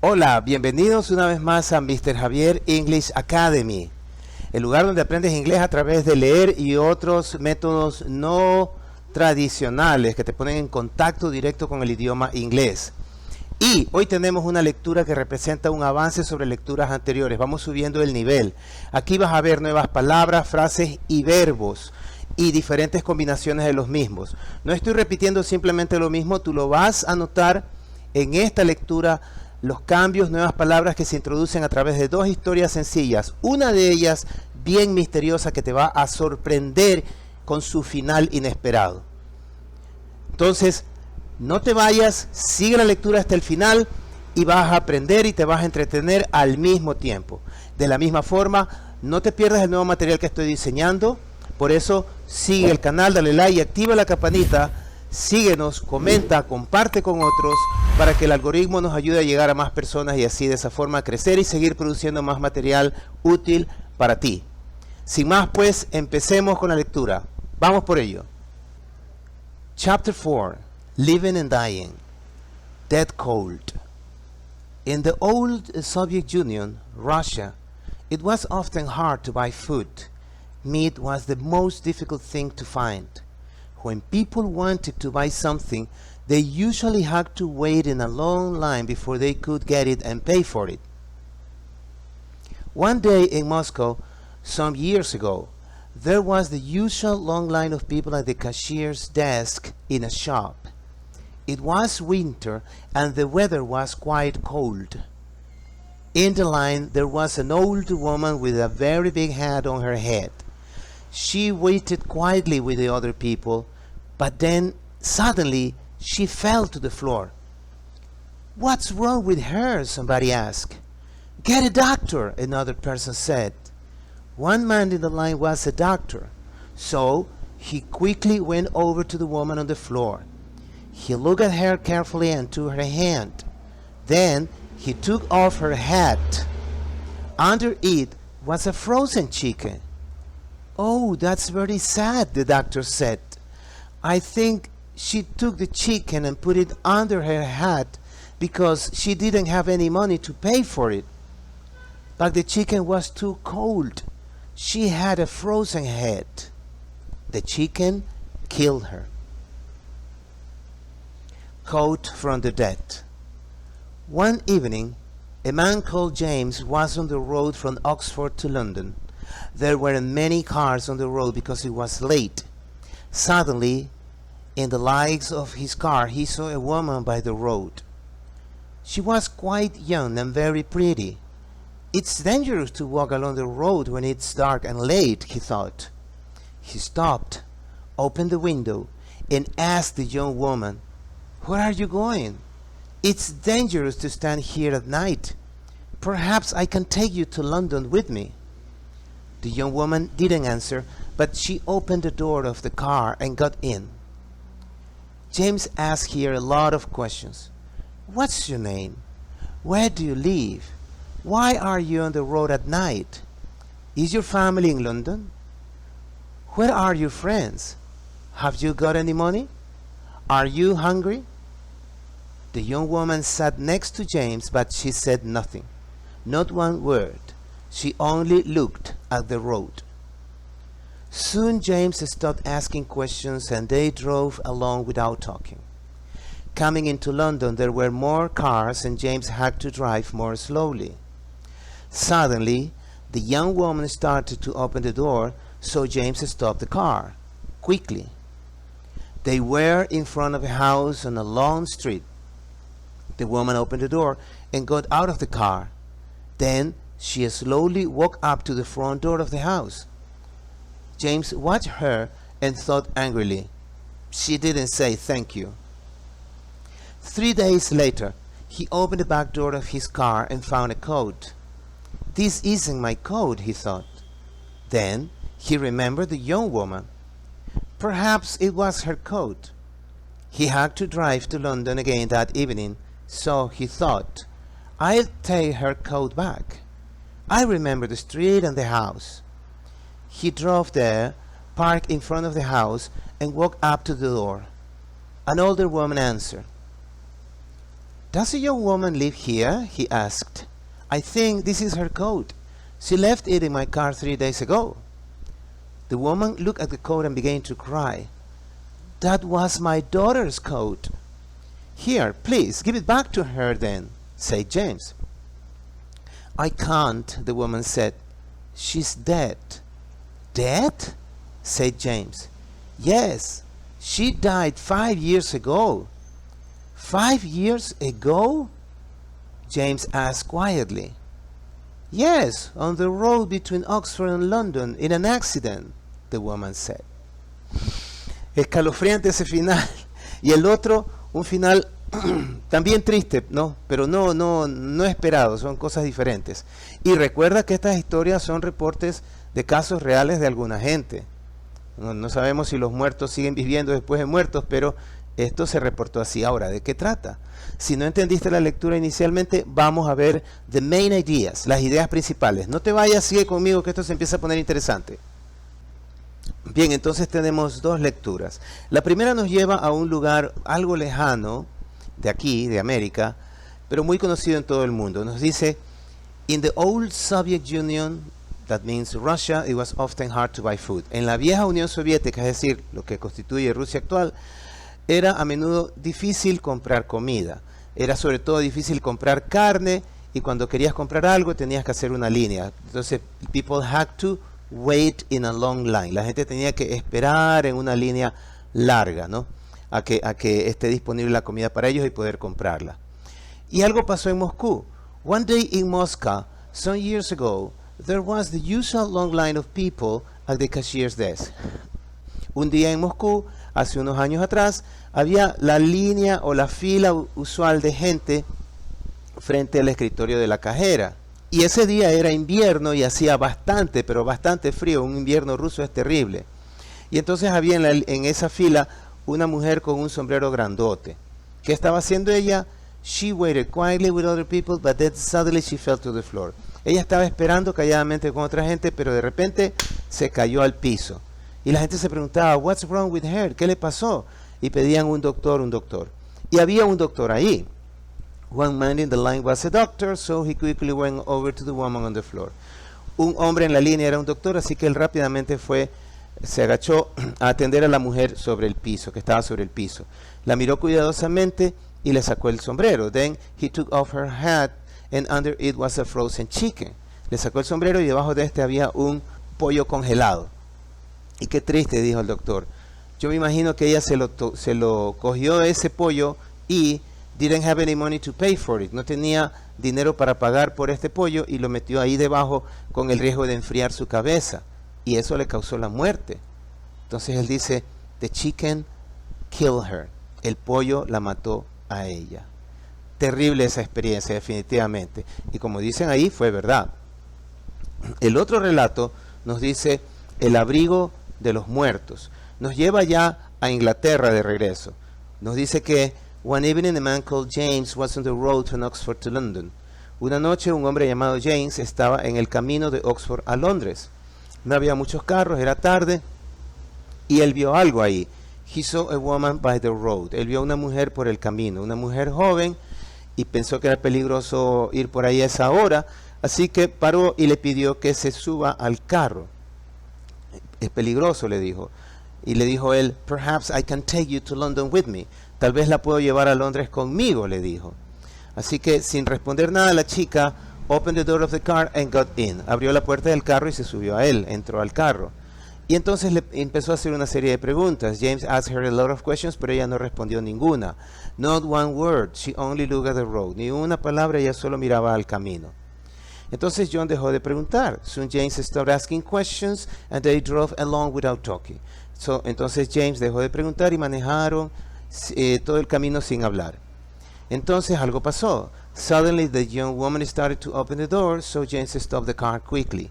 Hola, bienvenidos una vez más a Mr. Javier English Academy, el lugar donde aprendes inglés a través de leer y otros métodos no tradicionales que te ponen en contacto directo con el idioma inglés. Y hoy tenemos una lectura que representa un avance sobre lecturas anteriores. Vamos subiendo el nivel. Aquí vas a ver nuevas palabras, frases y verbos y diferentes combinaciones de los mismos. No estoy repitiendo simplemente lo mismo, tú lo vas a notar en esta lectura. Los cambios, nuevas palabras que se introducen a través de dos historias sencillas. Una de ellas bien misteriosa que te va a sorprender con su final inesperado. Entonces, no te vayas, sigue la lectura hasta el final y vas a aprender y te vas a entretener al mismo tiempo. De la misma forma, no te pierdas el nuevo material que estoy diseñando. Por eso, sigue el canal, dale like y activa la campanita. Síguenos, comenta, comparte con otros para que el algoritmo nos ayude a llegar a más personas y así de esa forma crecer y seguir produciendo más material útil para ti. Sin más pues, empecemos con la lectura. Vamos por ello. Chapter 4. Living and Dying. Dead Cold. In the old Soviet Union, Russia, it was often hard to buy food. Meat was the most difficult thing to find. When people wanted to buy something, they usually had to wait in a long line before they could get it and pay for it. One day in Moscow, some years ago, there was the usual long line of people at the cashier's desk in a shop. It was winter and the weather was quite cold. In the line, there was an old woman with a very big hat on her head. She waited quietly with the other people, but then suddenly she fell to the floor. "What's wrong with her?" somebody asked. "Get a doctor," another person said. One man in the line was a doctor, so he quickly went over to the woman on the floor. He looked at her carefully and took her hand. Then he took off her hat. Under it was a frozen chicken. "Oh, that's very sad," the doctor said. "I think she took the chicken and put it under her hat because she didn't have any money to pay for it. But the chicken was too cold. She had a frozen head. The chicken killed her." Quote from the dead. One evening, a man called James was on the road from Oxford to London. There weren't many cars on the road because it was late. Suddenly, in the lights of his car, he saw a woman by the road. She was quite young and very pretty. "It's dangerous to walk along the road when it's dark and late," he thought. He stopped, opened the window, and asked the young woman, "Where are you going? It's dangerous to stand here at night. Perhaps I can take you to London with me." The young woman didn't answer, but she opened the door of the car and got in. James asked here a lot of questions. "What's your name? Where do you live? Why are you on the road at night? Is your family in London? Where are your friends? Have you got any money? Are you hungry?" The young woman sat next to James, but she said nothing, not one word. She only looked at the road. Soon James stopped asking questions and they drove along without talking. Coming into London, there were more cars and James had to drive more slowly. Suddenly, the young woman started to open the door, so James stopped the car quickly. They were in front of a house on a long street. The woman opened the door and got out of the car. Then she slowly walked up to the front door of the house. James watched her and thought angrily, "She didn't say thank you." 3 days later, he opened the back door of his car and found a coat. "This isn't my coat," he thought. Then he remembered the young woman. Perhaps it was her coat. He had to drive to London again that evening, so he thought, "I'll take her coat back. I remember the street and the house." He drove there, parked in front of the house, and walked up to the door. An older woman answered. Does a young woman live here? He asked. I think this is her coat. She left it in my car 3 days ago. The woman looked at the coat and began to cry. That was my daughter's coat. Here, please, give it back to her then, said James. I can't, the woman said. She's dead. Dead? Said James. Yes, she died 5 years ago. 5 years ago? James asked quietly. Yes, on the road between Oxford and London, in an accident, the woman said. Escalofriante ese final. Y el otro, un final también triste, ¿no? Pero no esperado, son cosas diferentes. Y recuerda que estas historias son reportes de casos reales de alguna gente. No sabemos si los muertos siguen viviendo después de muertos, pero esto se reportó así. Ahora, ¿de qué trata? Si no entendiste la lectura inicialmente, vamos a ver the main ideas, las ideas principales. No te vayas, sigue conmigo que esto se empieza a poner interesante. Bien, entonces tenemos dos lecturas. La primera nos lleva a un lugar algo lejano, de aquí, de América, pero muy conocido en todo el mundo. Nos dice, in the old Soviet Union, that means Russia, it was often hard to buy food. En la vieja Unión Soviética, es decir, lo que constituye Rusia actual, era a menudo difícil comprar comida. Era sobre todo difícil comprar carne, y cuando querías comprar algo tenías que hacer una línea. Entonces, people had to wait in a long line. La gente tenía que esperar en una línea larga, ¿no? A que esté disponible la comida para ellos y poder comprarla. Y algo pasó en Moscú. One day in Moscow, some years ago, there was the usual long line of people at the cashier's desk. Un día en Moscú, hace unos años atrás, había la línea o la fila usual de gente frente al escritorio de la cajera. Y ese día era invierno y hacía bastante, pero bastante frío. Un invierno ruso es terrible. Y entonces había en esa fila una mujer con un sombrero grandote. ¿Qué estaba haciendo ella? She waited quietly with other people, but then suddenly she fell to the floor. Ella estaba esperando calladamente con otra gente, pero de repente se cayó al piso. Y la gente se preguntaba, what's wrong with her? ¿Qué le pasó? Y pedían un doctor, un doctor. Y había un doctor ahí. One man in the line was a doctor, so he quickly went over to the woman on the floor. Un hombre en la línea era un doctor, así que él rápidamente se agachó a atender a la mujer sobre el piso, que estaba sobre el piso. La miró cuidadosamente y le sacó el sombrero. Then he took off her hat and under it was a frozen chicken. Le sacó el sombrero y debajo de este había un pollo congelado. Y qué triste, dijo el doctor. Yo me imagino que ella se lo cogió ese pollo y didn't have any money to pay for it. No tenía dinero para pagar por este pollo y lo metió ahí debajo con el riesgo de enfriar su cabeza. Y eso le causó la muerte. Entonces él dice, the chicken killed her. El pollo la mató a ella. Terrible esa experiencia, definitivamente. Y como dicen ahí, fue verdad. El otro relato nos dice el abrigo de los muertos. Nos lleva ya a Inglaterra de regreso. Nos dice que one evening a man called James was on the road from Oxford to London. Una noche un hombre llamado James estaba en el camino de Oxford a Londres. No había muchos carros, era tarde, y él vio algo ahí. He saw a woman by the road. Él vio a una mujer por el camino, una mujer joven, y pensó que era peligroso ir por ahí a esa hora, así que paró y le pidió que se suba al carro. Es peligroso, le dijo. Y le dijo él, perhaps I can take you to London with me. Tal vez la puedo llevar a Londres conmigo, le dijo. Así que sin responder nada, la chica opened the door of the car and got in. Abrió la puerta del carro y se subió a él, entró al carro. Y entonces le empezó a hacer una serie de preguntas. James asked her a lot of questions, pero ella no respondió ninguna. Not one word, she only looked at the road. Ni una palabra, ella solo miraba al camino. Entonces John dejó de preguntar. Soon James stopped asking questions and they drove along without talking. Entonces James dejó de preguntar y manejaron todo el camino sin hablar. Entonces algo pasó. Suddenly the young woman started to open the door, so James stopped the car quickly.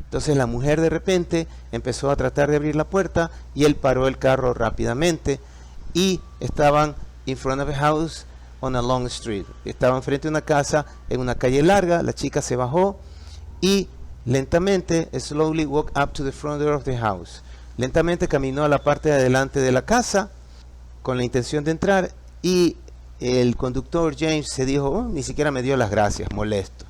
Entonces la mujer de repente empezó a tratar de abrir la puerta y él paró el carro rápidamente y estaban in front of a house on a long street. Estaban frente a una casa en una calle larga. La chica se bajó y lentamente, slowly walked up to the front door of the house. Lentamente caminó a la parte de adelante de la casa con la intención de entrar y el conductor James se dijo, "Oh, ni siquiera me dio las gracias, molesto".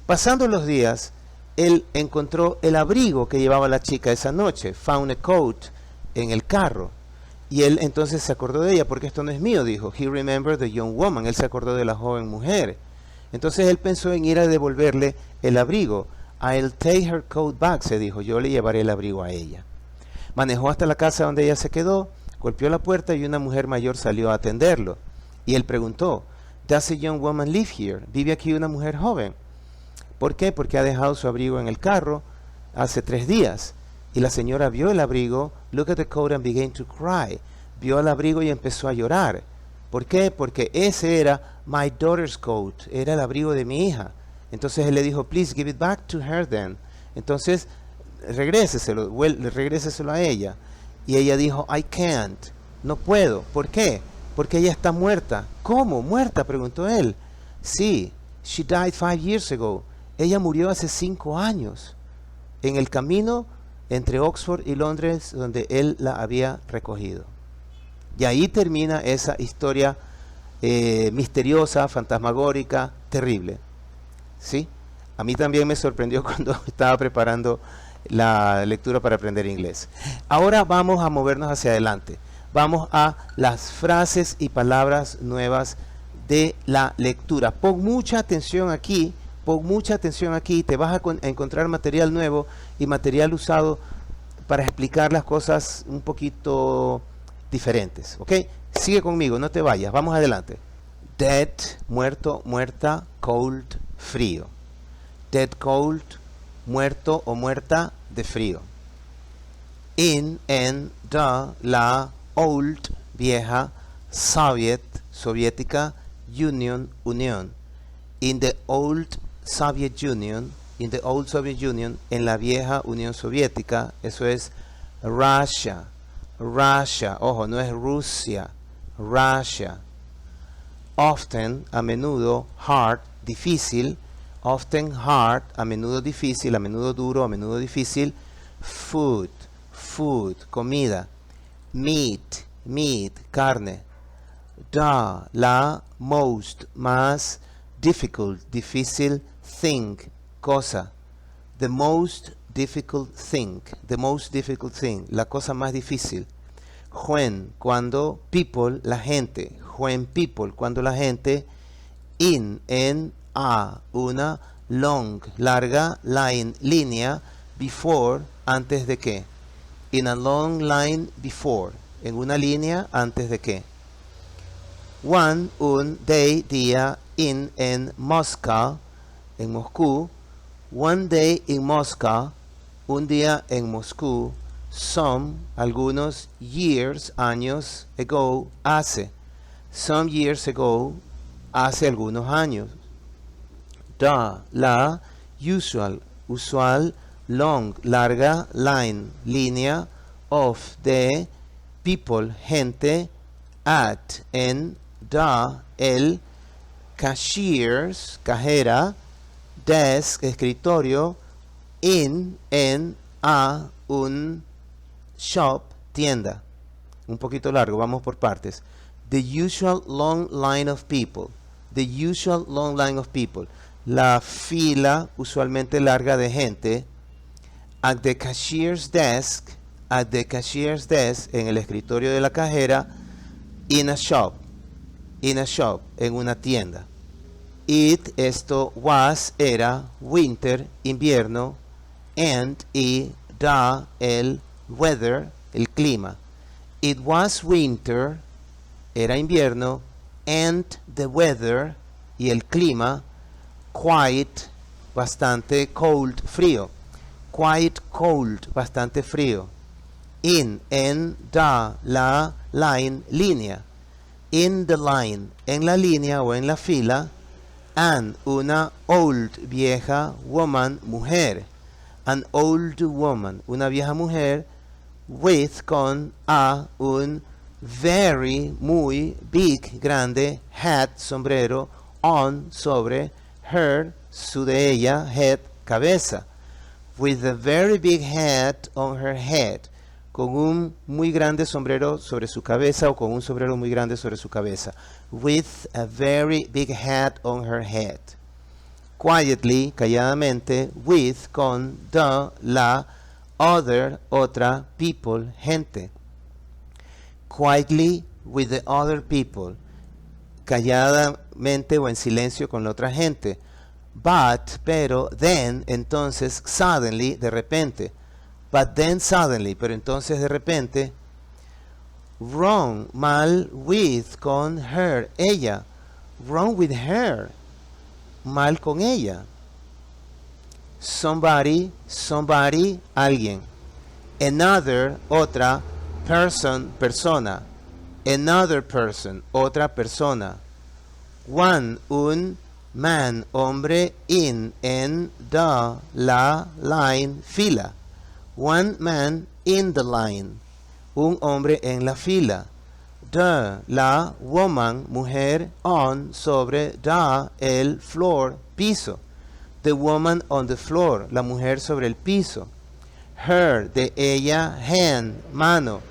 Pasando los días, él encontró el abrigo que llevaba la chica esa noche, found a coat, en el carro. Y él entonces se acordó de ella, porque esto no es mío, dijo. He remembered the young woman. Él se acordó de la joven mujer. Entonces él pensó en ir a devolverle el abrigo. I'll take her coat back, se dijo. Yo le llevaré el abrigo a ella. Manejó hasta la casa donde ella se quedó, golpeó la puerta y una mujer mayor salió a atenderlo. Y él preguntó, Does a young woman live here? ¿Vive aquí una mujer joven? ¿Por qué? Porque ha dejado su abrigo en el carro hace 3 días. Y la señora vio el abrigo, looked at the coat and began to cry. Vio el abrigo y empezó a llorar. ¿Por qué? Porque ese era my daughter's coat, era el abrigo de mi hija. Entonces él le dijo, please give it back to her then. Entonces regréseselo a ella. Y ella dijo, I can't, no puedo. ¿Por qué? Porque ella está muerta. ¿Cómo? ¿Muerta?, preguntó él. Sí, she died 5 years ago. Ella murió hace 5 años. En el camino entre Oxford y Londres, donde él la había recogido. Y ahí termina esa historia misteriosa, fantasmagórica, terrible. ¿Sí? A mí también me sorprendió cuando estaba preparando la lectura para aprender inglés. Ahora vamos a movernos hacia adelante. Vamos a las frases y palabras nuevas de la lectura. Pon mucha atención aquí. Pon mucha atención aquí, te vas a encontrar material nuevo y material usado para explicar las cosas un poquito diferentes, ¿ok? Sigue conmigo, no te vayas, vamos adelante. Dead, muerto, muerta, cold, frío. Dead cold, muerto o muerta de frío. In, en, the, la, old, vieja, Soviet, soviética, Union, unión. In the old Soviet Union, en la vieja Unión Soviética, eso es Russia, ojo, no es Rusia, Russia. Often, a menudo, hard, difícil, often hard, a menudo difícil, a menudo duro, a menudo difícil, food, comida, meat, carne, la, most, más, difficult, difícil, thing, cosa. The most difficult thing, la cosa más difícil. When, cuando, people, la gente. When people, cuando la gente. In, en, a, una, long, larga, line, línea, before, antes de qué. In a long line before, en una línea antes de qué. One, un, day, día, in, en, Moscow, en Moscú. One day in Moscow, un día en Moscú. Some, algunos, years, años, ago, hace. Some years ago, hace algunos años. La, usual, usual, long, larga, line, línea, of, de, people, gente, at, en, el, cashiers, cajera, desk, escritorio, in, en, a, un, shop, tienda. Un poquito largo, vamos por partes. The usual long line of people. The usual long line of people. La fila usualmente larga de gente. At the cashier's desk. At the cashier's desk, en el escritorio de la cajera. In a shop. In a shop, en una tienda. It, esto, was, era, winter, invierno, and, y, el, weather, el clima. It was winter, era invierno, and the weather, y el clima, quite, bastante, cold, frío. Quite cold, bastante frío. In, en, la, line, línea. In the line, en la línea o en la fila. An, una old, vieja, woman, mujer. An old woman, una vieja mujer. With, con, a, un, very, muy, big, grande, hat, sombrero, on, sobre, her, su de ella, head, cabeza. With a very big hat on her head, con un muy grande sombrero sobre su cabeza o con un sombrero muy grande sobre su cabeza. With a very big hat on her head. Quietly, calladamente, with, con, the, la, other, otra, people, gente. Quietly with the other people. Calladamente o en silencio con la otra gente. But, pero, then, entonces, suddenly, de repente. But then suddenly, pero entonces de repente. Wrong, mal, with, con, her, ella. Wrong with her. Mal con ella. Somebody, alguien. Another, otra. Person, persona. Another person, otra persona. One, un. Man, hombre. In, en, the, la, line, fila. One man in the line. Un hombre en la fila. The, la, woman, mujer, on, sobre, the, el, floor, piso. The woman on the floor, la mujer sobre el piso. Her, de ella, hand, mano.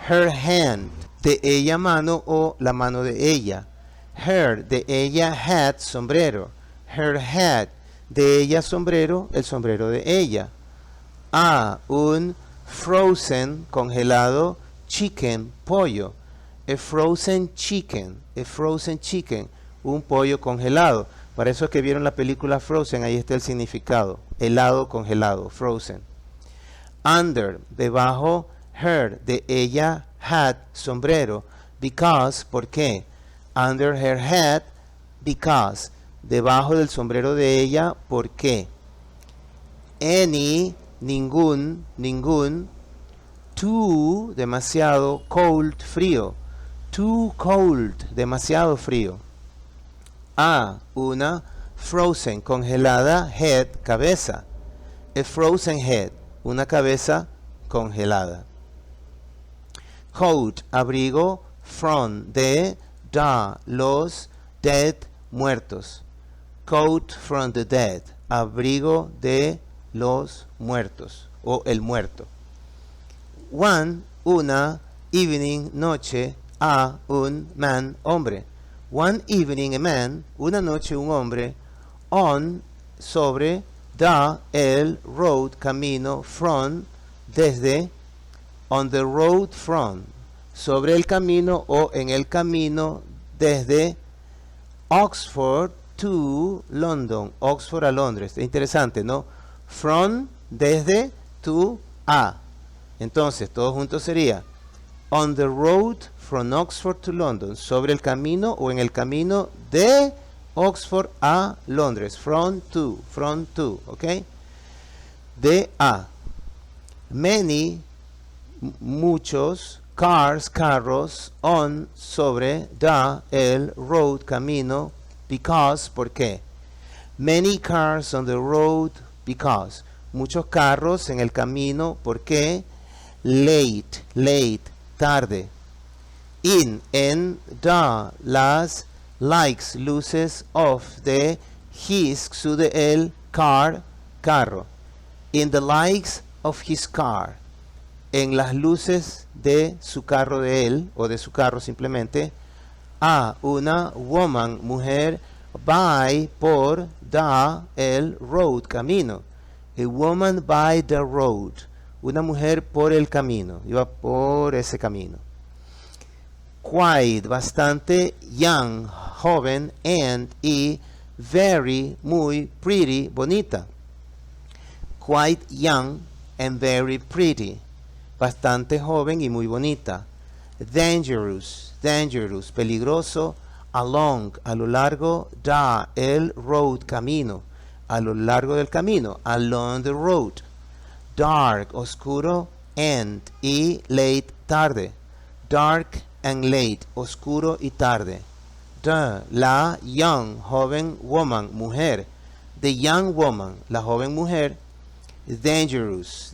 Her hand, de ella, mano o la mano de ella. Her, de ella, hat, sombrero. Her hat, de ella, sombrero, el sombrero de ella. Un frozen, congelado, chicken, pollo. A frozen chicken, un pollo congelado. Para eso es que vieron la película Frozen, ahí está el significado. Helado congelado, frozen. Under, debajo, her, de ella, hat, sombrero. Because, ¿por qué? Under her hat, because. Debajo del sombrero de ella, ¿por qué? Any, ningún. Too, demasiado. Cold, frío. Too cold, demasiado frío. Una frozen, congelada, head, cabeza. A frozen head, una cabeza congelada. Coat, abrigo, from, de, da, los, dead, muertos. Coat from the dead, abrigo de los muertos o el muerto. One, una, evening, noche, un man, hombre. One evening a man, una noche un hombre, on, sobre, the, el, road, camino, from, desde, on the road from, sobre el camino o en el camino desde Oxford to London, Oxford a Londres. Es interesante, ¿no? From, desde, to, a. Entonces, todo junto sería on the road from Oxford to London, sobre el camino o en el camino de Oxford a Londres. From to, ¿ok? De a. Many, muchos, cars, carros, on, sobre, the, el, road, camino, because, ¿por qué? Many cars on the road, because. Muchos carros en el camino, ¿por qué? Late, tarde. In, en, the, las, likes, luces, of, de, his, su de el, car, carro. In the likes of his car. En las luces de su carro de él, o de su carro simplemente. Una woman, mujer, by, por, the, el, road, camino. A woman by the road. Una mujer por el camino. Iba por ese camino. Quite, bastante, young, joven, and, y, very, muy, pretty, bonita. Quite young and very pretty. Bastante joven y muy bonita. Dangerous, peligroso. Along, a lo largo. The, el, road, camino. A lo largo del camino. Along the road. Dark, oscuro. And, y, late, tarde. Dark and late, oscuro y tarde. The, la, young, joven, woman, mujer. The young woman, la joven mujer. Dangerous,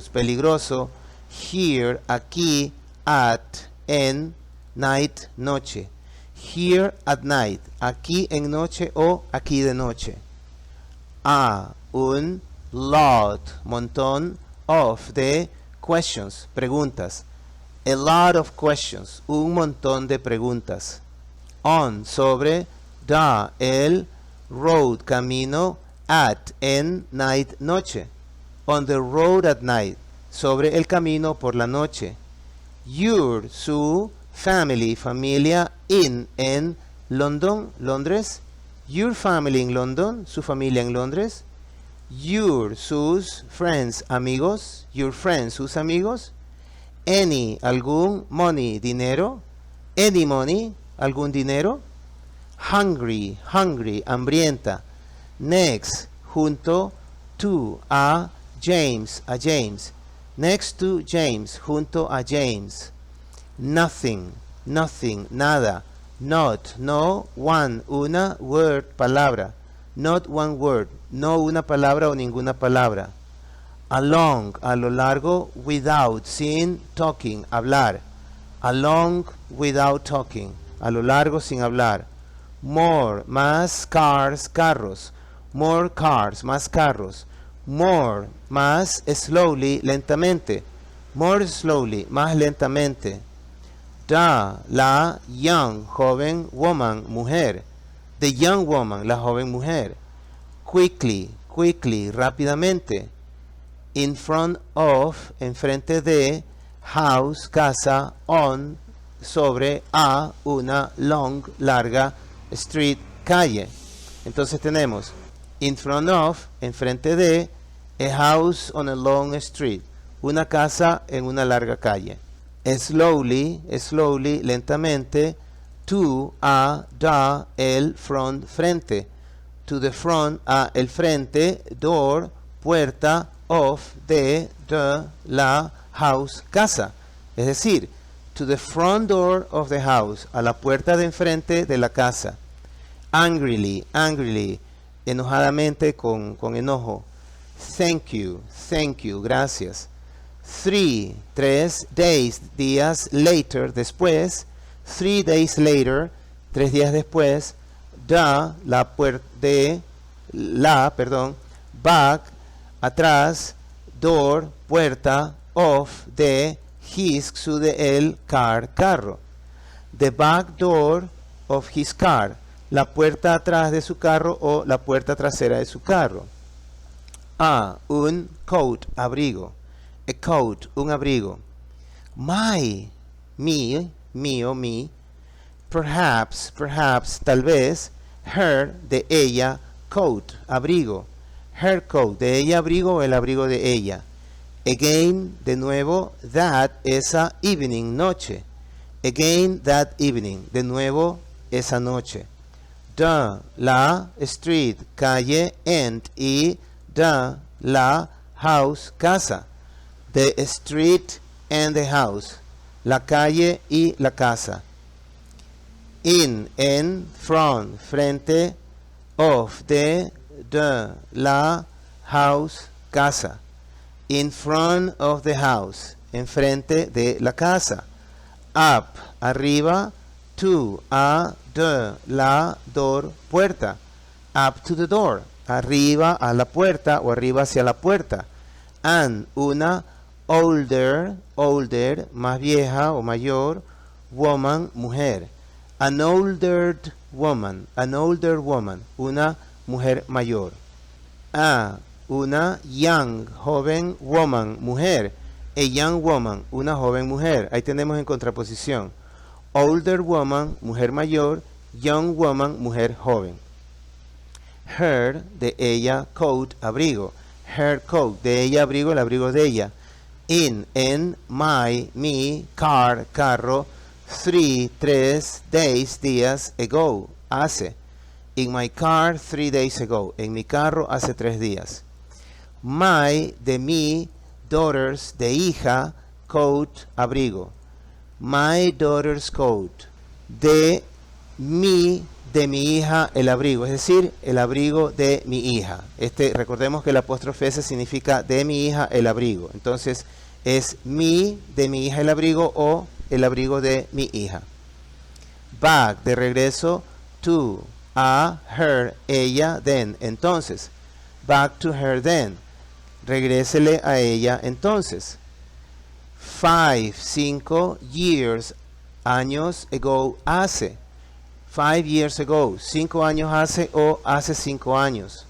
peligroso. Here, aquí. At, en, night, noche. Here at night, aquí en noche o aquí de noche. Un lot, montón. Of, de, questions, preguntas. A lot of questions, un montón de preguntas. On, sobre, el, road, camino, at, en, night, noche. On the road at night, sobre el camino por la noche. Your, su, family, familia, en, London, Londres. Your family in London, su familia en Londres. Your, sus, friends, amigos. Your friends, sus amigos. Any, algún, money, dinero. Any money, algún dinero. Hungry, hungry, hambrienta. Next, junto, to, a James, a James. Next to James, junto a James. Nothing, nothing, nada. Not, no, one, una, word, palabra. Not one word, no una palabra o ninguna palabra. Along, a lo largo, without, sin, talking, hablar. Along, without talking, a lo largo, sin hablar. More, más, cars, carros. More cars, más carros. More, más, slowly, lentamente. More slowly, más lentamente. La, young, joven, woman, mujer. The young woman, la joven mujer. Quickly, quickly, rápidamente. In front of, enfrente de, house, casa, on, sobre, a, una, long, larga, street, calle. Entonces tenemos in front of, enfrente de, a house on a long street, una casa en una larga calle. Slowly, slowly, lentamente, to, a, el, front, frente. To the front, a, el frente, door, puerta, of, de, la, house, casa. Es decir, to the front door of the house, a la puerta de enfrente de la casa. Angrily, angrily, enojadamente, con enojo. Thank you, gracias. 3 days, días, later, después. 3 days later, 3 días después. Back, atrás, door, puerta, of, de, his, su, de, el, car, carro. The back door of his car, la puerta atrás de su carro o la puerta trasera de su carro. Un coat, abrigo. A coat, un abrigo. Mío, me. Perhaps, tal vez. Her, de ella. Coat, abrigo. Her coat, de ella abrigo o el abrigo de ella. Again, de nuevo. That, esa, evening, noche. Again, that evening, de nuevo, esa noche. La, street, calle, and, y, la, house, casa. The street and the house, la calle y la casa. In, en, front, frente, of, de, la, house, casa. In front of the house, enfrente de la casa. Up, arriba, to, a, la, door, puerta. Up to the door, arriba a la puerta o arriba hacia la puerta. An, una, older, más vieja o mayor, woman, mujer. An older woman, una mujer mayor. Una young, joven, woman, mujer. A young woman, una joven mujer. Ahí tenemos en contraposición. Older woman, mujer mayor. Young woman, mujer joven. Her, de ella, coat, abrigo. Her coat, de ella abrigo, el abrigo de ella. In, en, my, mi, car, carro. 3 days, días, ago, hace. In my car 3 days ago, en mi carro hace 3 días. My, de mi, daughters, de hija, coat, abrigo. My daughter's coat, de mi hija, el abrigo, es decir, el abrigo de mi hija. Recordemos que el apóstrofe S significa de mi hija, el abrigo. Entonces, es de mi hija, el abrigo o el abrigo de mi hija. Back, de regreso, to, a, her, ella, then. Entonces, back to her then. Regrésele a ella entonces. 5 years, años ago, hace. 5 years ago, 5 años hace o hace 5 años.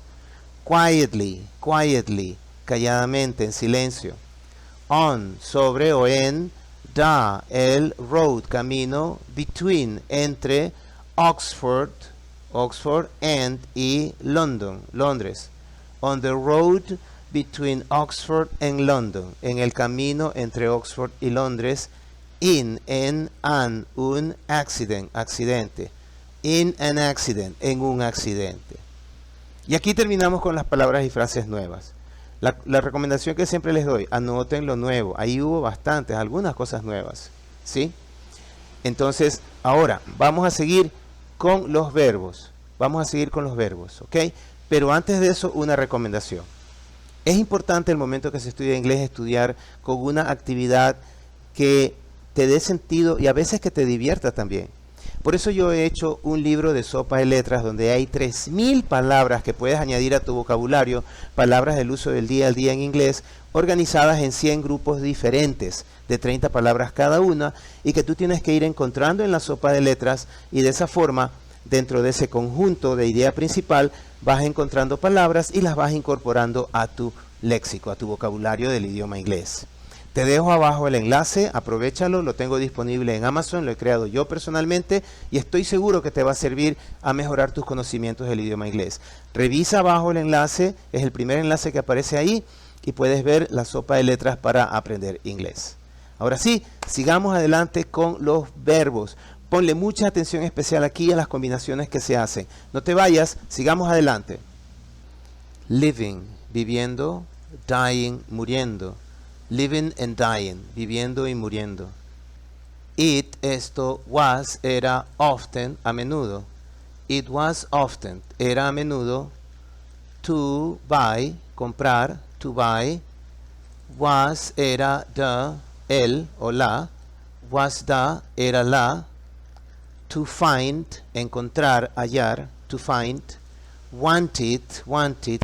Quietly, quietly, calladamente, en silencio. On, sobre o en, el road, camino, between, entre, Oxford, and y London, Londres. On the road between Oxford and London, en el camino entre Oxford y Londres. En un accident, accidente. In an accident, en un accidente. Y aquí terminamos con las palabras y frases nuevas. La recomendación que siempre les doy, anoten lo nuevo. Ahí hubo bastantes, algunas cosas nuevas, ¿sí? Entonces, ahora vamos a seguir con los verbos. Vamos a seguir con los verbos, ¿ok? Pero antes de eso, una recomendación. Es importante el momento que se estudia inglés estudiar con una actividad que te dé sentido y a veces que te divierta también. Por eso yo he hecho un libro de sopa de letras donde hay 3000 palabras que puedes añadir a tu vocabulario, palabras del uso del día al día en inglés, organizadas en 100 grupos diferentes, de 30 palabras cada una, y que tú tienes que ir encontrando en la sopa de letras, y de esa forma, dentro de ese conjunto de idea principal, vas encontrando palabras y las vas incorporando a tu léxico, a tu vocabulario del idioma inglés. Te dejo abajo el enlace, aprovéchalo, lo tengo disponible en Amazon, lo he creado yo personalmente y estoy seguro que te va a servir a mejorar tus conocimientos del idioma inglés. Revisa abajo el enlace, es el primer enlace que aparece ahí y puedes ver la sopa de letras para aprender inglés. Ahora sí, sigamos adelante con los verbos. Ponle mucha atención especial aquí a las combinaciones que se hacen. No te vayas, sigamos adelante. Living, viviendo, dying, muriendo. Living and dying, viviendo y muriendo. It, esto, was, era, often, a menudo. It was often, era a menudo. To buy, comprar, to buy. Was, era, el o la. Was the, era la. To find, encontrar, hallar, to find. Wanted,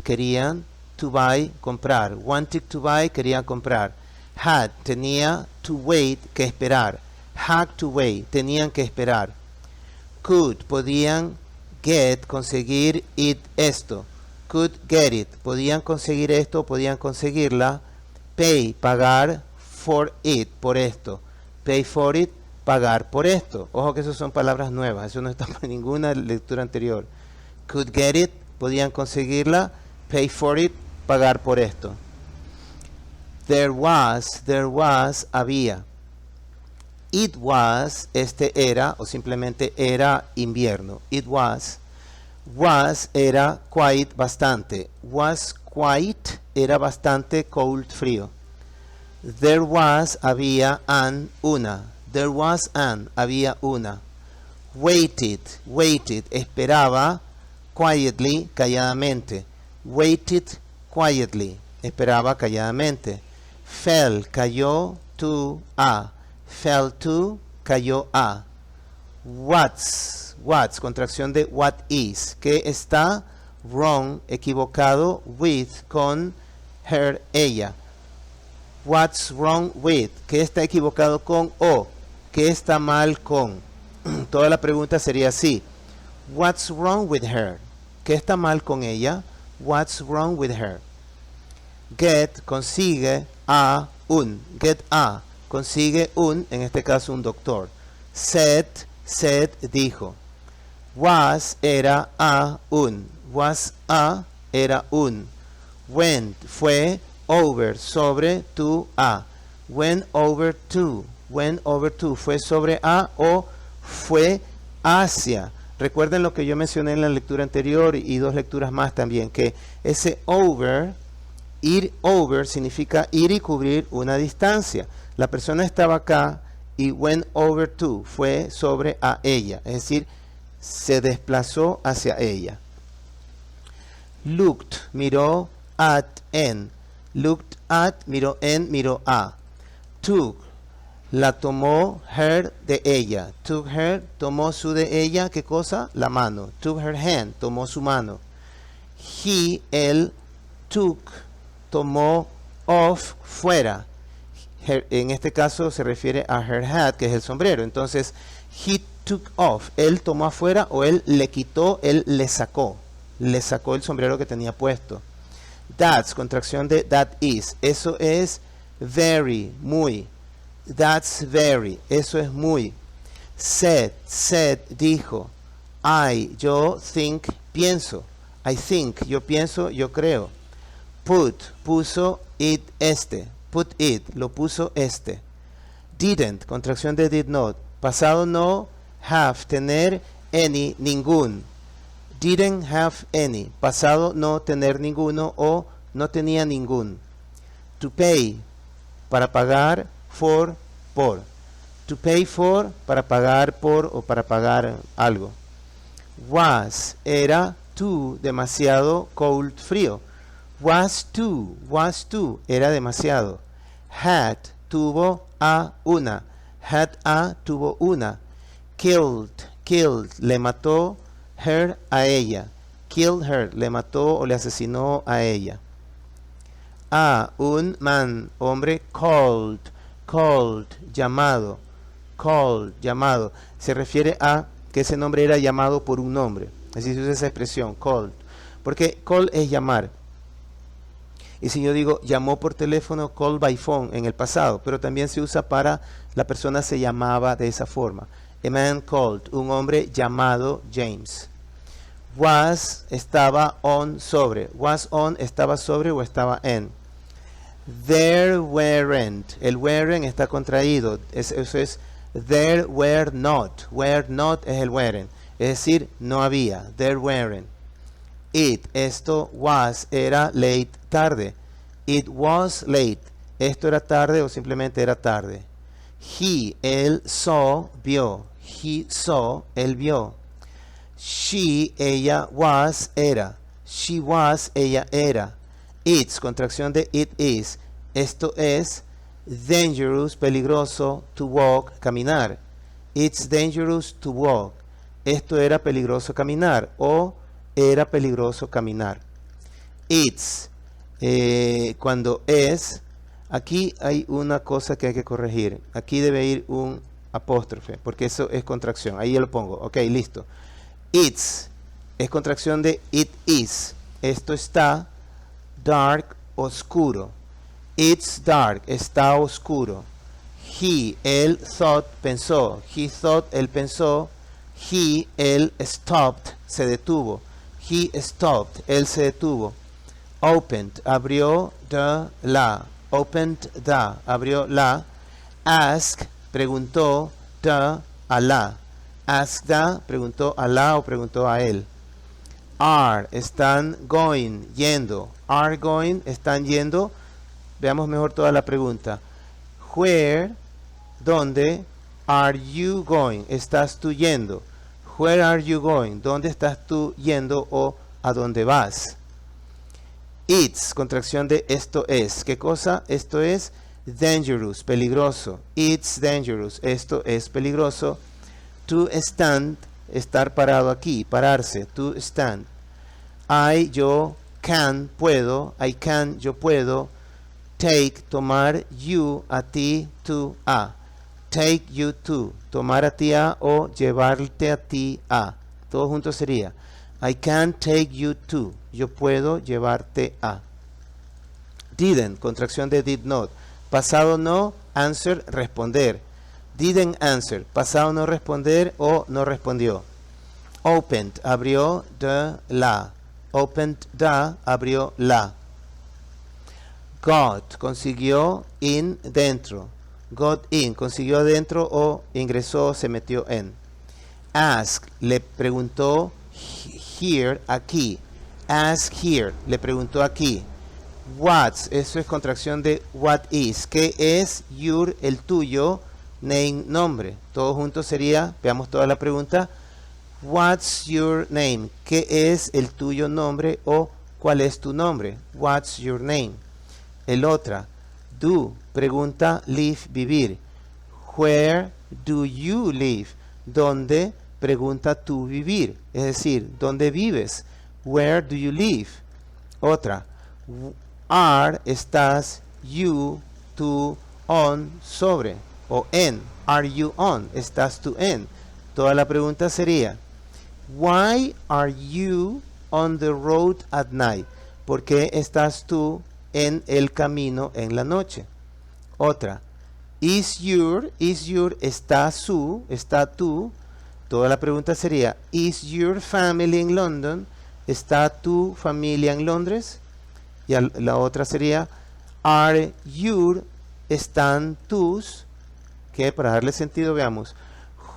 querían. To buy, comprar. Wanted to buy, quería comprar. Had, tenía. To wait, que esperar. Had to wait, tenían que esperar. Could, podían. Get, conseguir. It, esto. Could get it, podían conseguir esto, podían conseguirla. Pay, pagar. For it, por esto. Pay for it, pagar por esto. Ojo que eso son palabras nuevas, eso no está en ninguna lectura anterior. Could get it, podían conseguirla. Pay for it, pagar por esto. There was, había. It was, este era, o simplemente era invierno. It was era quite, bastante. Was quite, era bastante cold, frío. There was, había, an, una. There was an, había una. Waited, esperaba, quietly, calladamente. Waited quietly, esperaba calladamente. Fell, cayó, to, a. Fell to, cayó a. What's, contracción de what is, que está wrong, equivocado, with, con, her, ella. What's wrong with, que está equivocado con o, que está mal con. Toda la pregunta sería así. What's wrong with her? ¿Qué está mal con ella? What's wrong with her? Get, consigue, a, un. Get a, consigue un, en este caso un doctor. Said, dijo. Was, era, a, un. Was, a, era, un. Went, fue, over, sobre, to, a. Went over to, fue sobre a o fue hacia. Recuerden lo que yo mencioné en la lectura anterior y 2 lecturas más también, que ese over, ir over, significa ir y cubrir una distancia. La persona estaba acá y went over to, fue sobre a ella, es decir, se desplazó hacia ella. Looked, miró, at, en. Looked at, miró en, miró a. Took, la tomó, her, de ella. Took her, tomó su de ella, ¿qué cosa? La mano. Took her hand, tomó su mano. He, él, took, tomó, off, fuera. En este caso se refiere a her hat, que es el sombrero. Entonces, he took off. Él tomó afuera o él le quitó, él le sacó. Le sacó el sombrero que tenía puesto. That's, contracción de that is. Eso es very, muy. That's very. Eso es muy. Said, dijo. Yo think, pienso. I think, yo pienso, yo creo. Put, puso, it, este. Put it, lo puso este. Didn't, contracción de did not. Pasado no, have, tener, any, ningún. Didn't have any. Pasado no, tener ninguno o no tenía ningún. To pay, para pagar, for, por. To pay for, para pagar por o para pagar algo. Was, era, too, demasiado, cold, frío. Was too, era demasiado. Had, tuvo, a, una. Had a, tuvo una. Killed, le mató, her, a ella. Killed her, le mató o le asesinó a ella. Un man, hombre, called, llamado. Se refiere a que ese nombre era llamado por un nombre. Así se usa esa expresión, called. Porque call es llamar. Y si yo digo llamó por teléfono, call by phone en el pasado, pero también se usa para la persona se llamaba de esa forma. A man called, un hombre llamado James. Was, estaba on, sobre. Was on, estaba sobre o estaba en. There weren't. El weren't está contraído. Eso es there were not. Were not es el weren't. Es decir, no había. There weren't. It, esto, was, era late, tarde. It was late. Esto era tarde o simplemente era tarde. He, él, saw, vio. He saw, él vio. She, ella, was, era. She was, ella era. It's, contracción de it is. Esto es dangerous, peligroso, to walk, caminar. It's dangerous to walk. Esto era peligroso caminar o era peligroso caminar. It's, cuando es, aquí hay una cosa que hay que corregir. Aquí debe ir un apóstrofe, porque eso es contracción. Ahí yo lo pongo. Ok, listo. It's es contracción de it is. Esto está dark, oscuro. It's dark, está oscuro. He, él, thought, pensó. He thought, él pensó. He, él, stopped, se detuvo. He stopped, él se detuvo. Opened, abrió, la. Opened, abrió la. Ask, preguntó, a la. Ask, preguntó a la o preguntó a él. Are, están going, yendo. Are going, están yendo. Veamos mejor toda la pregunta. Where, ¿dónde? Are you going? ¿Estás tú yendo? Where are you going? ¿Dónde estás tú yendo o a dónde vas? It's, contracción de esto es. ¿Qué cosa? Esto es dangerous, peligroso. It's dangerous. Esto es peligroso. To stand, estar parado aquí, pararse. To stand. I, yo, can, puedo. I can, yo puedo. Take, tomar, you, a ti, to, a. Take you to, tomar a ti a o llevarte a ti a. Todo junto sería I can take you to, yo puedo llevarte a. Didn't, contracción de did not. Pasado no, answer, responder. Didn't answer, pasado no responder o no respondió. Opened, abrió, la. Opened, abrió la. Got, consiguió, in, dentro. Got in, consiguió dentro o ingresó, se metió en. Ask, le preguntó, here, aquí. Ask here, le preguntó aquí. What's, eso es contracción de what is. ¿Qué es your, el tuyo? Name, nombre. Todo junto sería, veamos toda la pregunta. What's your name? ¿Qué es el tuyo nombre o cuál es tu nombre? What's your name? El otra, do, pregunta, live, vivir. Where do you live? ¿Dónde? Pregunta tú vivir. Es decir, ¿dónde vives? Where do you live? Otra, are, estás, you, tú, on, sobre, o en. Are you on? ¿Estás tú en? Toda la pregunta sería, why are you on the road at night? ¿Por qué estás tú en el camino en la noche? Otra, is your, está su, está tú. Toda la pregunta sería, is your family in London? ¿Está tu familia en Londres? Y la otra sería, are your, están tus, que para darle sentido veamos,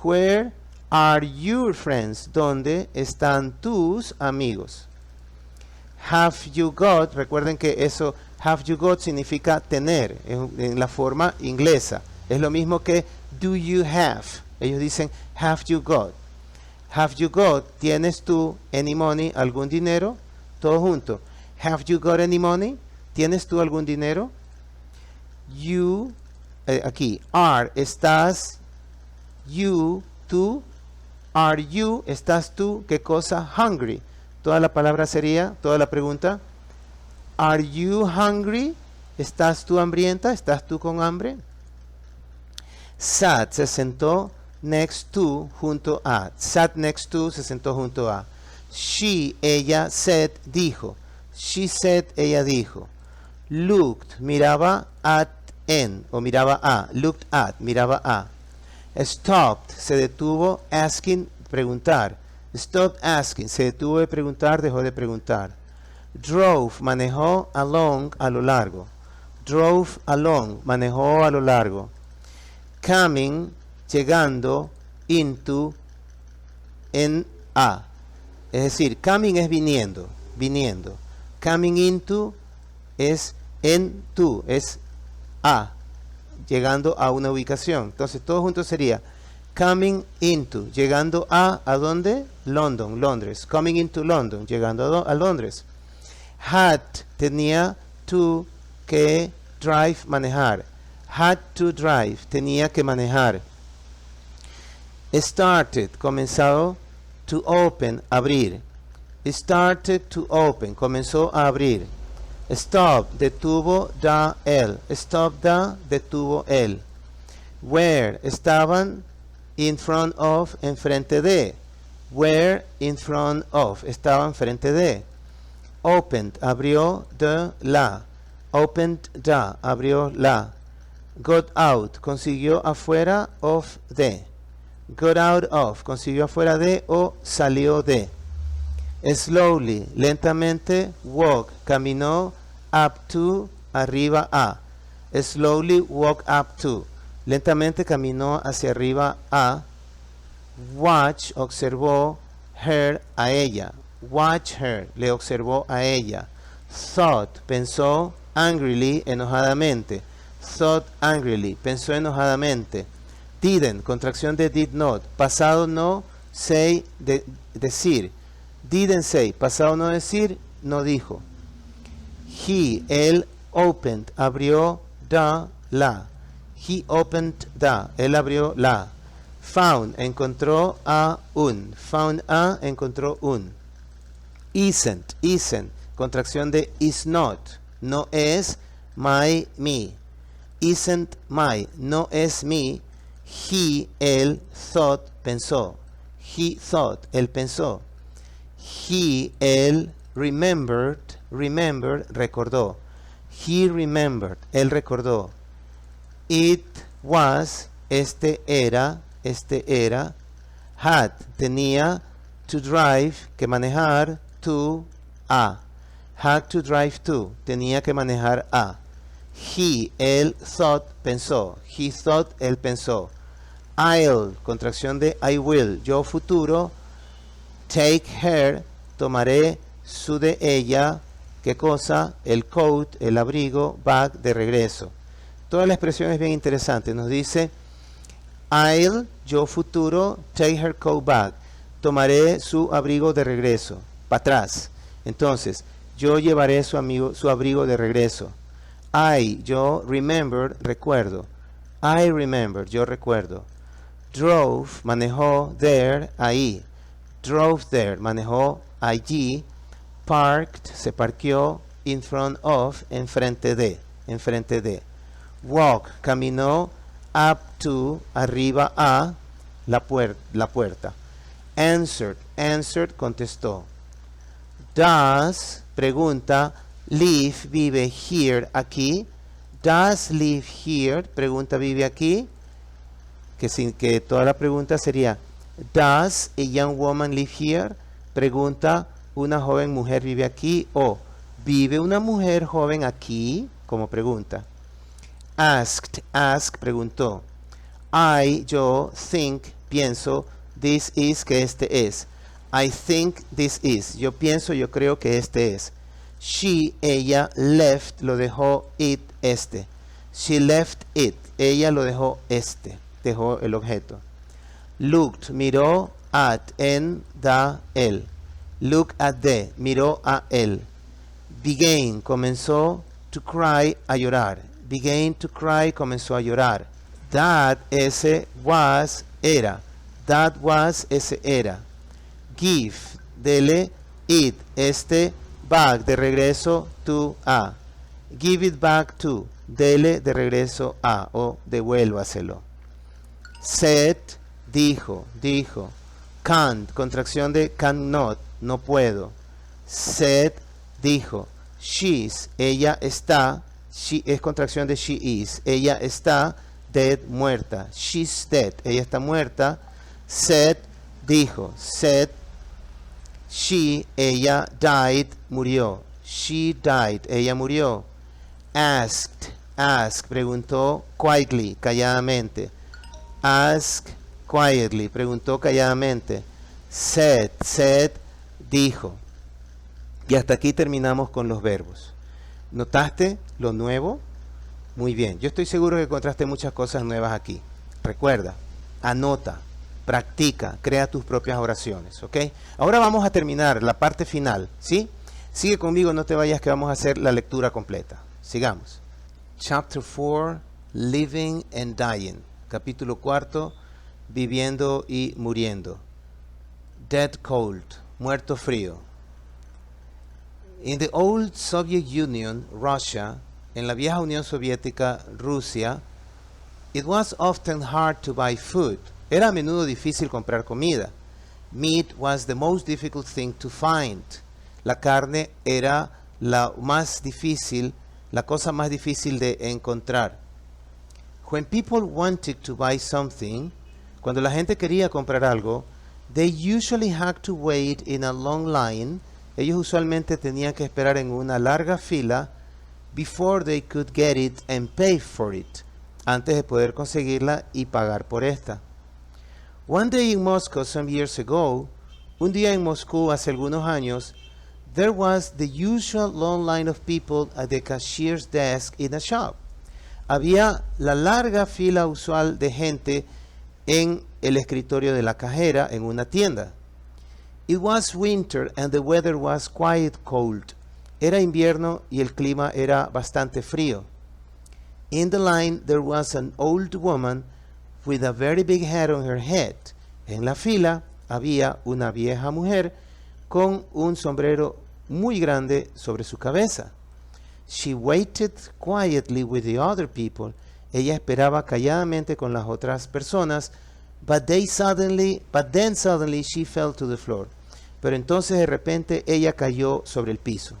where are your friends? ¿Dónde están tus amigos? Have you got, recuerden que eso, have you got significa tener, en la forma inglesa. Es lo mismo que do you have. Ellos dicen, have you got? Have you got? ¿Tienes tú any money? ¿Algún dinero? Todo junto. Have you got any money? ¿Tienes tú algún dinero? You, aquí, are, estás, you, tú. Are you, estás tú, ¿qué cosa? Hungry. Toda la palabra sería, toda la pregunta, are you hungry? ¿Estás tú hambrienta? ¿Estás tú con hambre? Sat, se sentó next to, junto a. Sat next to, se sentó junto a. She, ella, said, dijo. She said, ella dijo. Looked, miraba at en, o miraba a. Looked at, miraba a. Stopped, se detuvo, asking, preguntar. Stopped asking, se detuvo de preguntar, dejó de preguntar. Drove, manejó, along, a lo largo. Drove along, manejó a lo largo. Coming, llegando, into, en a. Es decir, coming es viniendo, viniendo. Coming into es en tú, es a, llegando a una ubicación. Entonces todo junto sería coming into, llegando a dónde? London, Londres. Coming into London, llegando a Londres. Had, tenía to, que drive, manejar. Had to drive, tenía que manejar. Started, comenzado, to open, abrir. Started to open, comenzó a abrir. Stop, detuvo, da, él. Stop, da, detuvo, él. Where, estaban, in front of, enfrente de. Where, in front of, estaban frente de. Opened, abrió, the, la. Opened, da, abrió, la. Got out, consiguió afuera of, de. Got out of, consiguió afuera de o salió de. Slowly, lentamente, walk, caminó, up to, arriba a. Slowly walk up to, lentamente caminó hacia arriba a. Watch, observó, her, a ella. Watch her, le observó a ella. Thought, pensó, angrily, enojadamente. Thought angrily, pensó enojadamente. Didn't, contracción de did not. Pasado no, say, decir. Didn't say, pasado no decir, no dijo. He, él, opened, abrió, the, la. He opened the, él abrió la. Found, encontró a un. Found a, encontró un. Isn't, contracción de is not. No es my, me. Isn't my, no es mi. He, él, thought, pensó. He thought, él pensó. He, él, remembered, recordó. He remembered, él recordó. It was, este era, had, tenía, to drive, que manejar, to, a. Had to drive to, tenía que manejar a. He, él, thought, pensó. He thought, él pensó. I'll, contracción de I will, yo futuro. Take her, tomaré su de ella. ¿Qué cosa? El coat, el abrigo, back, de regreso. Toda la expresión es bien interesante. Nos dice, I'll, yo futuro, take her coat back. Tomaré su abrigo de regreso, para atrás. Entonces, yo llevaré su abrigo de regreso. I, yo, remember, recuerdo. I remember, yo recuerdo. Drove, manejó, there, ahí. Drove there, manejó allí. Parked, se parqueó, in front of, enfrente de. Walk, caminó, up to, arriba a, la puerta. Answered, contestó. Does, pregunta, live, vive, here, aquí. Does live here, pregunta, vive aquí. Que toda la pregunta sería, does a young woman live here? Pregunta, una joven mujer vive aquí. O, ¿vive una mujer joven aquí? Como pregunta. Ask, preguntó. Yo, think, pienso, this is, que este es. I think this is. Yo pienso, yo creo que este es. She, ella, left, lo dejó, it, este. She left it. Ella lo dejó, este. Dejó el objeto. Looked, miró, at, en, él. Look at the, miró a él. Began, comenzó, to cry, a llorar. Began to cry, comenzó a llorar. That, ese, was, era. That was, ese era. Give, dele, it, este, back, de regreso, to, a. Give it back to, dele de regreso a, o devuélvaselo. Said, dijo. Can't, contracción de cannot, no puedo. Said, dijo. She's, ella está. She es contracción de she is. Ella está dead, muerta. She's dead, ella está muerta. Said, dijo. Said, she, ella, died, murió. She died, ella murió. Asked, preguntó quietly, calladamente. Ask, quietly, preguntó calladamente. Said, dijo. Y hasta aquí terminamos con los verbos. ¿Notaste lo nuevo? Muy bien. Yo estoy seguro que encontraste muchas cosas nuevas aquí. Recuerda, anota, practica, crea tus propias oraciones, ¿ok? Ahora vamos a terminar la parte final, ¿sí? Sigue conmigo, no te vayas que vamos a hacer la lectura completa. Sigamos. Chapter 4, Living and Dying. Capítulo 4, Viviendo y muriendo. Dead cold, muerto frío. In the old Soviet Union, Russia, en la vieja Unión Soviética, Rusia, it was often hard to buy food. Era a menudo difícil comprar comida. Meat was the most difficult thing to find. La carne era la cosa más difícil de encontrar. When people wanted to buy something, cuando la gente quería comprar algo, they usually had to wait in a long line. Ellos usualmente tenían que esperar en una larga fila before they could get it and pay for it, antes de poder conseguirla y pagar por esta. One day in Moscow some years ago, un día en Moscú hace algunos años, there was the usual long line of people at the cashier's desk in a shop. Había la larga fila usual de gente en el escritorio de la cajera en una tienda. It was winter and the weather was quite cold. Era invierno y el clima era bastante frío. In the line there was an old woman with a very big hat on her head. En la fila había una vieja mujer con un sombrero muy grande sobre su cabeza. She waited quietly with the other people. Ella esperaba calladamente con las otras personas, but then suddenly she fell to the floor. Pero entonces de repente ella cayó sobre el piso.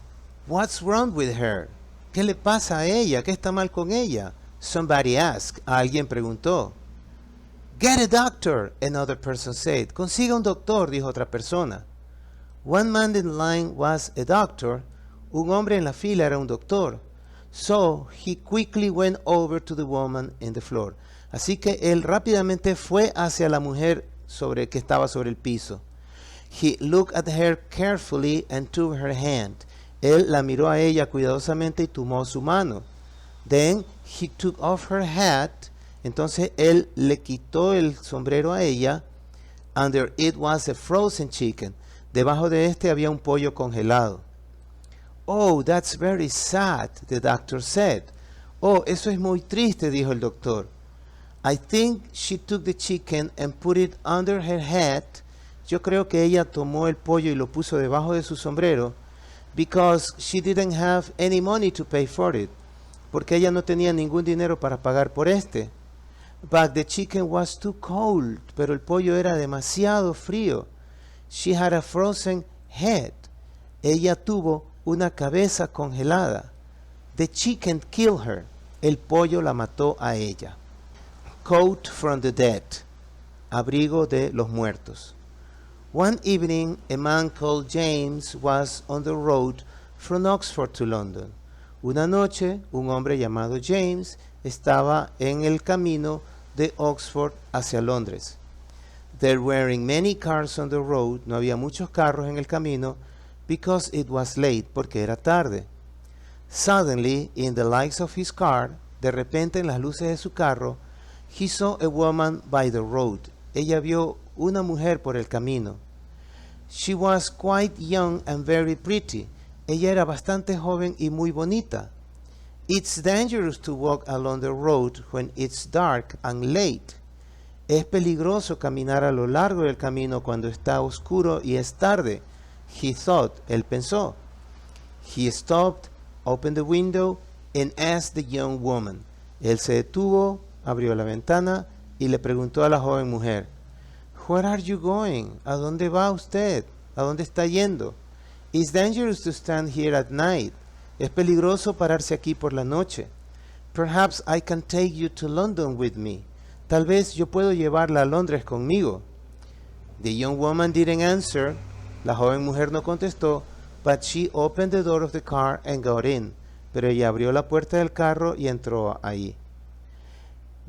What's wrong with her? ¿Qué le pasa a ella? ¿Qué está mal con ella? Somebody asked. Alguien preguntó. Get a doctor, another person said. Consiga un doctor, dijo otra persona. One man in line was a doctor. Un hombre en la fila era un doctor. So he quickly went over to the woman in the floor. Así que él rápidamente fue hacia la mujer que estaba sobre el piso. He looked at her carefully and took her hand. Él la miró a ella cuidadosamente y tomó su mano. Then he took off her hat. Entonces él le quitó el sombrero a ella. Under it was a frozen chicken. Debajo de este había un pollo congelado. Oh, that's very sad, the doctor said. Oh, eso es muy triste, dijo el doctor. I think she took the chicken and put it under her hat. Yo creo que ella tomó el pollo y lo puso debajo de su sombrero because she didn't have any money to pay for it. porque ella no tenía ningún dinero para pagar por este. But the chicken was too cold, pero el pollo era demasiado frío. She had a frozen head. Ella tuvo una cabeza congelada. The chicken killed her. El pollo la mató a ella. Coat from the dead. Abrigo de los muertos. One evening, a man called James was on the road from Oxford to London. Una noche, un hombre llamado James estaba en el camino de Oxford hacia Londres. There weren't many cars on the road, no había muchos carros en el camino, because it was late, porque era tarde. Suddenly, in the lights of his car, de repente en las luces de su carro, he saw a woman by the road. Ella vio una mujer por el camino. She was quite young and very pretty. Ella era bastante joven y muy bonita. It's dangerous to walk along the road when it's dark and late. Es peligroso caminar a lo largo del camino cuando está oscuro y es tarde. He thought, él pensó. He stopped, opened the window, and asked the young woman. Él se detuvo, abrió la ventana y le preguntó a la joven mujer, Where are you going? ¿A dónde va usted? ¿A dónde está yendo? It's dangerous to stand here at night. Es peligroso pararse aquí por la noche. Perhaps I can take you to London with me. Tal vez yo puedo llevarla a Londres conmigo. The young woman didn't answer. La joven mujer no contestó, but she opened the door of the car and got in. Pero ella abrió la puerta del carro y entró ahí.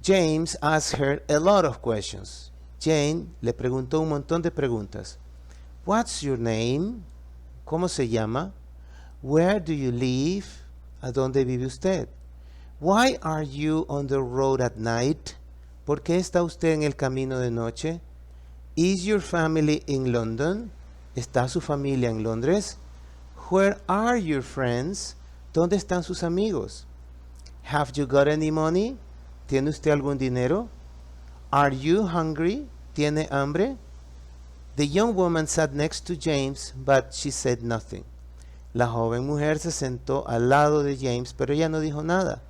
James asked her a lot of questions. Jane le preguntó un montón de preguntas. What's your name? ¿Cómo se llama? Where do you live? ¿A dónde vive usted? Why are you on the road at night? ¿Por qué está usted en el camino de noche? Is your family in London? ¿Está su familia en Londres? Where are your friends? ¿Dónde están sus amigos? Have you got any money? ¿Tiene usted algún dinero? Are you hungry? ¿Tiene hambre? The young woman sat next to James, but she said nothing. La joven mujer se sentó al lado de James, pero ella no dijo nada.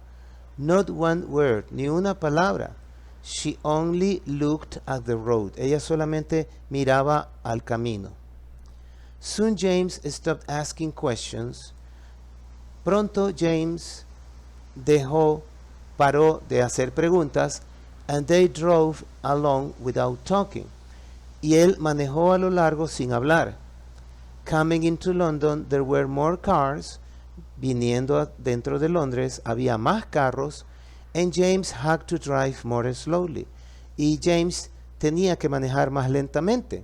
Not one word, ni una palabra. She only looked at the road. Ella solamente miraba al camino. Soon James stopped asking questions. Pronto James paró de hacer preguntas, and they drove along without talking. Y él manejó a lo largo sin hablar. Coming into London, there were more cars. Viniendo dentro de Londres, había más carros, and James had to drive more slowly. Y James tenía que manejar más lentamente.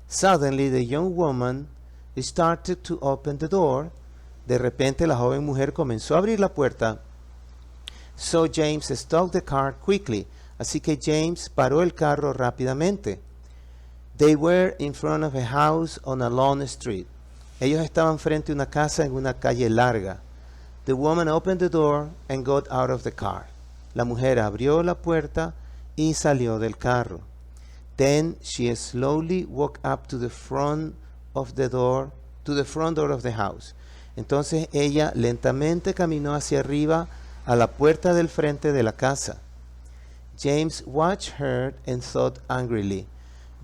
Suddenly, the young woman started to open the door. De repente, la joven mujer comenzó a abrir la puerta. So James stopped the car quickly. Así que James paró el carro rápidamente. They were in front of a house on a long street. Ellos estaban frente a una casa en una calle larga. The woman opened the door and got out of the car. La mujer abrió la puerta y salió del carro. Then she slowly walked up to the front of the door, to the front door of the house. Entonces ella lentamente caminó hacia arriba a la puerta del frente de la casa. James watched her and thought angrily.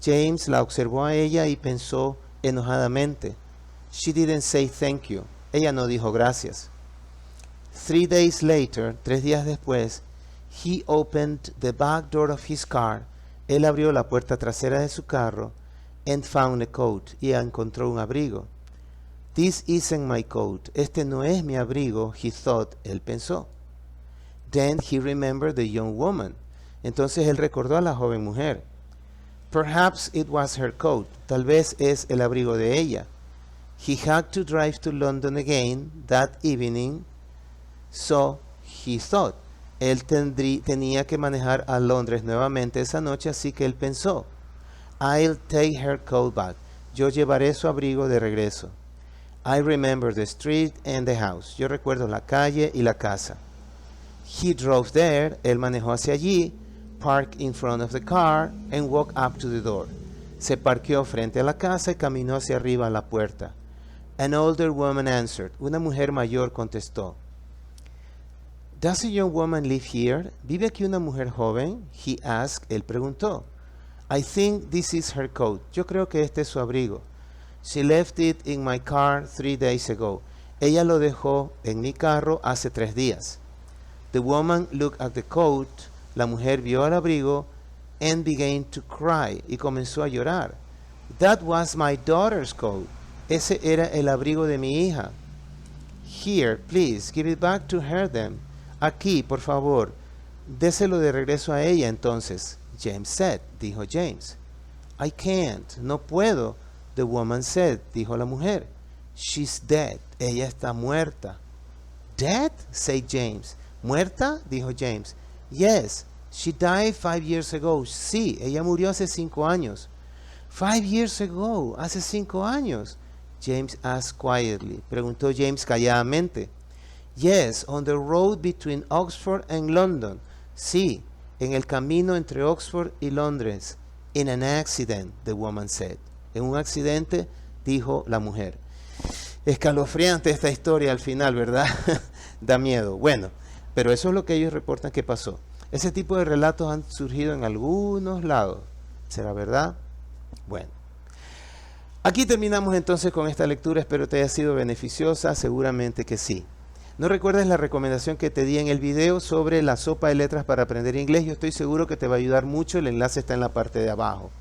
James la observó a ella y pensó enojadamente. She didn't say thank you. Ella no dijo gracias. 3 days later, 3 días después, he opened the back door of his car. Él abrió la puerta trasera de su carro and found a coat. Y encontró un abrigo. This isn't my coat. Este no es mi abrigo, he thought. Él pensó. Then he remembered the young woman. Entonces él recordó a la joven mujer. Perhaps it was her coat. Tal vez es el abrigo de ella. He had to drive to London again that evening, so he thought. Él tenía que manejar a Londres nuevamente esa noche, así que él pensó. I'll take her coat back. Yo llevaré su abrigo de regreso. I remember the street and the house. Yo recuerdo la calle y la casa. He drove there. Él manejó hacia allí. Parked in front of the car and walked up to the door. Se parqueó frente a la casa y caminó hacia arriba a la puerta. An older woman answered. Una mujer mayor contestó. Does a young woman live here? ¿Vive aquí una mujer joven? He asked. Él preguntó. I think this is her coat. Yo creo que este es su abrigo. She left it in my car 3 days ago. Ella lo dejó en mi carro hace 3 días. The woman looked at the coat. La mujer vio el abrigo and began to cry. Y comenzó a llorar. That was my daughter's coat. Ese era el abrigo de mi hija. Here, please, give it back to her then. Aquí, por favor, déselo de regreso a ella entonces. James said, dijo James. I can't, no puedo. The woman said, dijo la mujer. She's dead, ella está muerta. Dead? Said James. ¿Muerta? Dijo James. Yes, she died 5 years ago. Sí, ella murió hace 5 años. 5 years ago, hace 5 años. James asked quietly. Preguntó James calladamente. Yes, on the road between Oxford and London. Sí, en el camino entre Oxford y Londres. In an accident, the woman said. En un accidente, dijo la mujer. Escalofriante esta historia al final, ¿verdad? Da miedo. Bueno, pero eso es lo que ellos reportan que pasó. Ese tipo de relatos han surgido en algunos lados. ¿Será verdad? Bueno. Aquí terminamos entonces con esta lectura. Espero te haya sido beneficiosa. Seguramente que sí. No recuerdes la recomendación que te di en el video sobre la sopa de letras para aprender inglés. Yo estoy seguro que te va a ayudar mucho. El enlace está en la parte de abajo.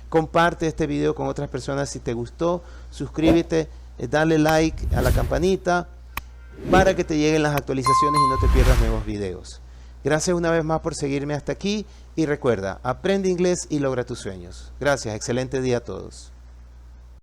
Comparte este video con otras personas si te gustó. Suscríbete, dale like a la campanita para que te lleguen las actualizaciones y no te pierdas nuevos videos. Gracias una vez más por seguirme hasta aquí y recuerda, aprende inglés y logra tus sueños. Gracias, excelente día a todos.